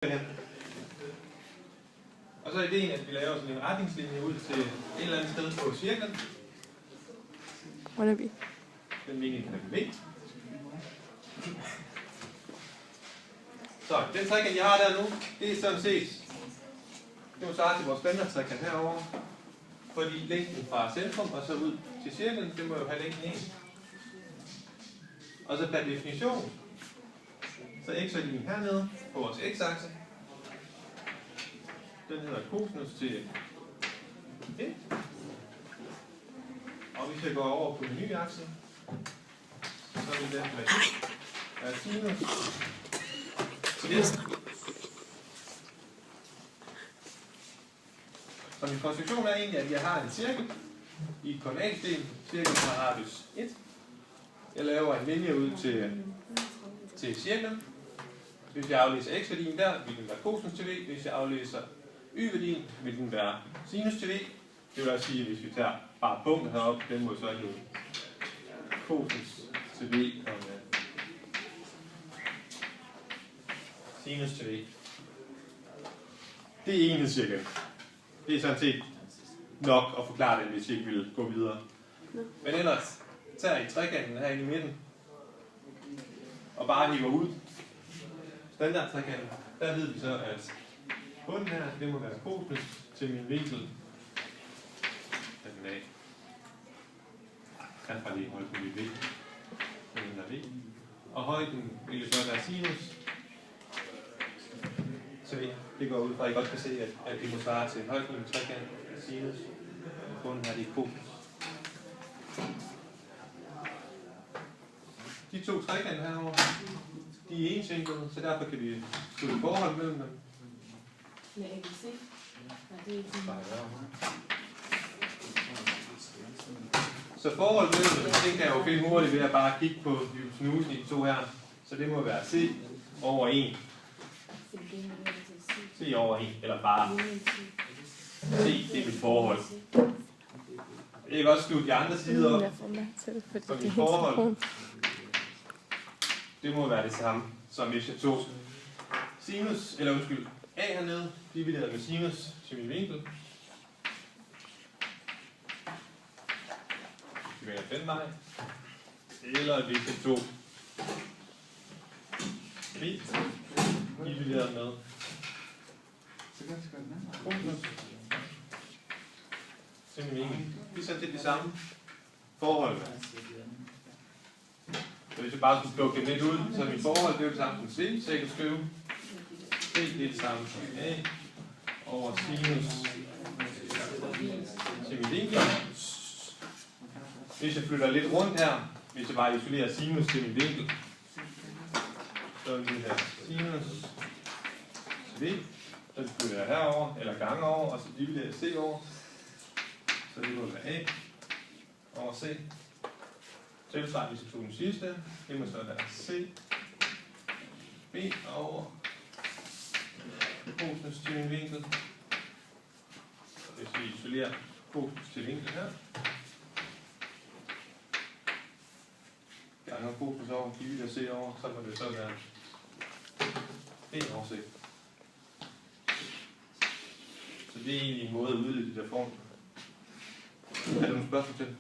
Og så er ideen, at vi laver sådan en retningslinje ud til et eller andet sted på cirklen. Wannabe. Den mening kan vi med. Så den trekant, jeg har der nu, det er sådan set, det må svare til vores standardtrekant herovre. Fordi længden fra centrum og så ud til cirklen, det må jo have længden 1. Og så per definition, så x-værdien hernede på vores x-akse, den hedder cosinus til 1. Og hvis jeg går over på den nye akse, så vil den være sinus til 1. Så min konstruktion er egentlig, at jeg har en cirkel i et koordinatsystem, cirkel fra radius 1. Jeg laver en linje ud til cirklen. Hvis jeg aflæser x-værdien der, vil den være cosinus til v. Hvis jeg aflæser y-værdien, vil den være sinus til v. Det vil også sige, at hvis vi tager bare punktet heroppe, den må så hedde cosinus til v og sinus til v. Det er enhedscirkel. Det er sådan set nok at forklare den, hvis vi ikke vil gå videre. Men ellers tager I trekanten herinde i midten og bare hiver ud standardtrekanten. Der ved vi så, at bunden her, det må være cosinus til min vinkel. Den af. Kan bare lige holde den i v. Den er v. Og højden vil jo så være sinus. Så det går ud fra, at I godt kan se, at det må svare til en højden trekant sinus. Bunden her, det er cosinus. De to trekanter herovre, de er ensvinklede, så derfor kan vi skrive et forhold mellem dem. Med ABC. Så forholdet mellem dem, det kan jeg jo finde hurtigt ved at bare kigge på hypotenusen i de to her. Så det må være C over 1. C over 1, eller bare C, det er mit forhold. Jeg kan også skrive de andre sider op. Så mit forhold, det må være det samme, som hvis jeg tog sinus, eller undskyld, A hernede, divideret med sinus til min vinkel. Vi vender den vej. Eller hvis jeg tog B, divideret med cosinus til min vinkel. Det er sådan set det samme forhold. Så hvis jeg bare skulle plukke det lidt ud, så mit forhold det er det samme som C, så jeg kan skrive C, det er det samme som A over sinus til min vinkel. Hvis jeg flytter lidt rundt her, hvis jeg bare isolerer sinus til min vinkel, så vil det her sinus til V, så flytter jeg herover eller gange over, og så dividerer jeg C over. Så det må være A over C. Tilsvarende, hvis jeg tog den sidste, det må så være C, B over cosinus til min vinkel. Så hvis vi isolerer cosinus til vinkel her, ganger cosinus over, dividerer C over, så må det så være B over C. Så det er egentlig en måde at udlede det der form. Er der nogle spørgsmål til?